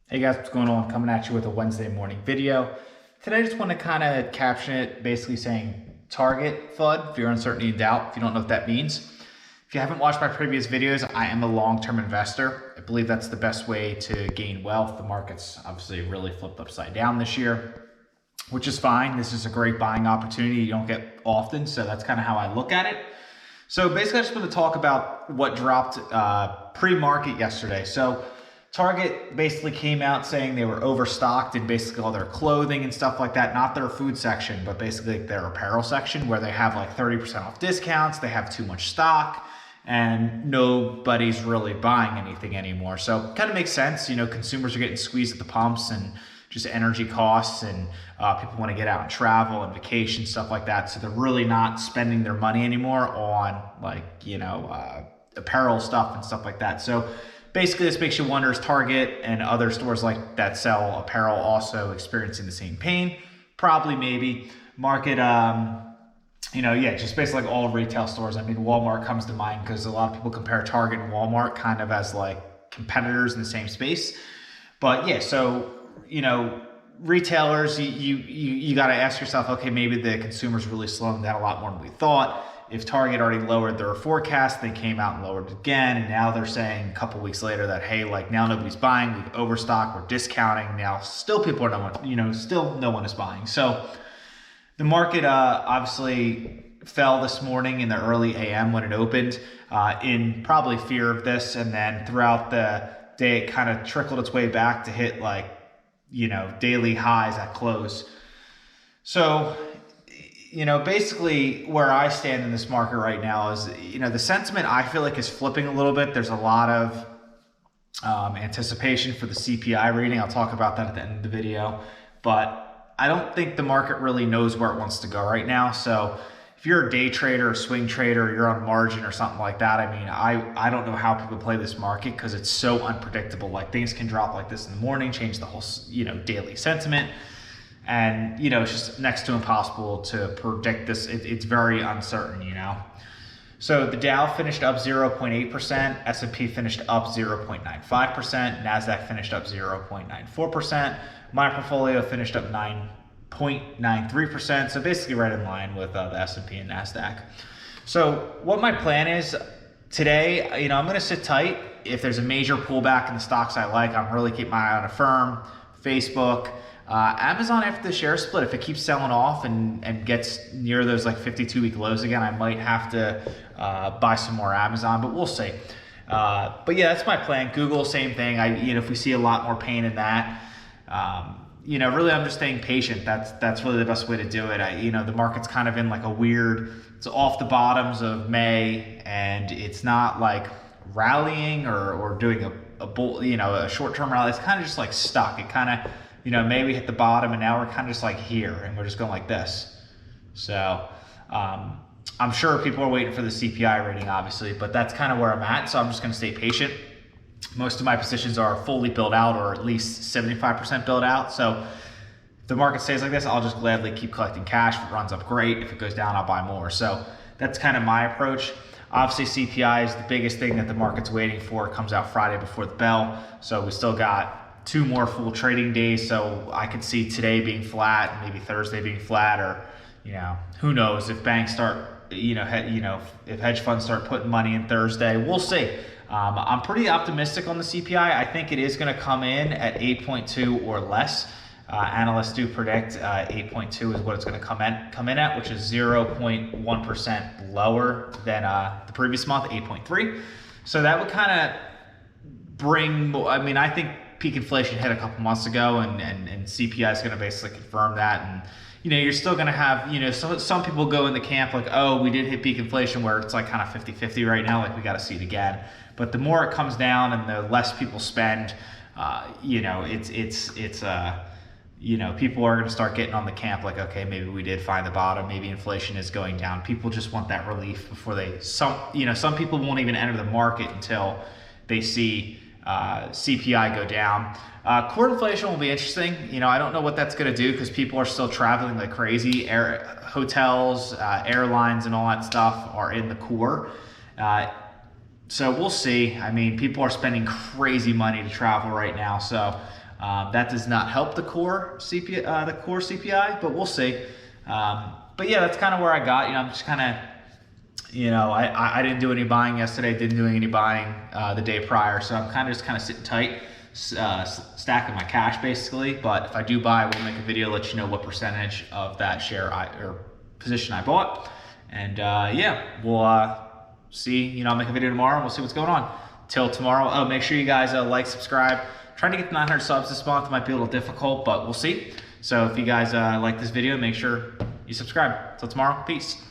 Hey guys, what's going on? Coming at you with a Wednesday morning video. Today I just want to kind of caption it basically saying target FUD, fear, uncertainty, and doubt, if you don't know what that means. If you haven't watched my previous videos, I am a long-term investor. I believe that's the best way to gain wealth. The market's obviously really flipped upside down this year, which is fine. This is a great buying opportunity you don't get often, so that's kind of how I look at it. So basically I just want to talk about what dropped pre-market yesterday. So Target basically came out saying they were overstocked in basically all their clothing and stuff like that, not their food section, but basically their apparel section where they have like 30% off discounts, they have too much stock, and nobody's really buying anything anymore. So it kind of makes sense, consumers are getting squeezed at the pumps and just energy costs, and people want to get out and travel and vacation, stuff like that. So they're really not spending their money anymore on apparel stuff and stuff like that. So basically, this makes you wonder, is Target and other stores like that sell apparel also experiencing the same pain? Probably, maybe. Market, just basically like all retail stores. I mean, Walmart comes to mind because a lot of people compare Target and Walmart kind of as like competitors in the same space. But yeah, so, retailers, you got to ask yourself, okay, maybe the consumer's really slowing down a lot more than we thought. If Target already lowered their forecast, they came out and lowered it again, and now they're saying a couple weeks later that, hey, like now nobody's buying, we've overstocked, we're discounting. Now still people are still no one is buying. So the market obviously fell this morning in the early AM when it opened in probably fear of this, and then throughout the day it kind of trickled its way back to hit daily highs at close. So basically where I stand in this market right now is, the sentiment I feel like is flipping a little bit. There's a lot of anticipation for the CPI reading. I'll talk about that at the end of the video, but I don't think the market really knows where it wants to go right now. So if you're a day trader, a swing trader, you're on margin or something like that, I don't know how people play this market because it's so unpredictable. Like things can drop like this in the morning, change the whole, daily sentiment. And, it's just next to impossible to predict this. It's very uncertain, So the Dow finished up 0.8%, S&P finished up 0.95%, NASDAQ finished up 0.94%. My portfolio finished up 9.93%, so basically right in line with the S&P and NASDAQ. So what my plan is today, I'm going to sit tight. If there's a major pullback in the stocks I like, I'm really keep my eye on Affirm, Facebook, Amazon after the share split. If it keeps selling off and gets near those like 52-week lows again, I might have to buy some more Amazon, but we'll see. But yeah, that's my plan. Google, same thing. If we see a lot more pain in that, really I'm just staying patient. That's really the best way to do it. The market's kind of in like it's off the bottoms of May, and it's not like rallying or doing a short-term rally. It's kind of just like stuck. It kind of, maybe hit the bottom, and now we're kind of just like here, and we're just going like this. So I'm sure people are waiting for the CPI rating, obviously, but that's kind of where I'm at. So I'm just going to stay patient. Most of my positions are fully built out, or at least 75% built out. So if the market stays like this, I'll just gladly keep collecting cash. If it runs up, great. If it goes down, I'll buy more. So that's kind of my approach. Obviously, CPI is the biggest thing that the market's waiting for. It comes out Friday before the bell. So we still got 2 more full trading days. So I could see today being flat and maybe Thursday being flat, or, who knows if banks start, if hedge funds start putting money in Thursday, we'll see. I'm pretty optimistic on the CPI. I think it is going to come in at 8.2 or less. Analysts do predict 8.2 is what it's going to come in at, which is 0.1% lower than the previous month, 8.3. So that would kind of I think peak inflation hit a couple months ago, and CPI is going to basically confirm that. And you're still going to have, some people go in the camp like, oh, we did hit peak inflation, where it's like kind of 50-50 right now, like we got to see it again. But the more it comes down and the less people spend, people are going to start getting on the camp like, okay, maybe we did find the bottom, maybe inflation is going down. People just want that relief before some people won't even enter the market until they see CPI go down. Core inflation will be interesting. I don't know what that's going to do because people are still traveling like crazy. Hotels, airlines, and all that stuff are in the core. So we'll see. People are spending crazy money to travel right now. So That does not help the core CPI, but we'll see. But yeah, that's kind of where I got. I'm just kind of, I didn't do any buying yesterday, didn't do any buying the day prior, so I'm kind of sitting tight, stacking my cash basically. But if I do buy, we'll make a video, let you know what percentage of that share or position I bought. And yeah, we'll see. I'll make a video tomorrow and we'll see what's going on. Till tomorrow. Make sure you guys like, subscribe. Trying to get to 900 subs this month might be a little difficult, but we'll see. So if you guys like this video, make sure you subscribe. Till tomorrow, peace.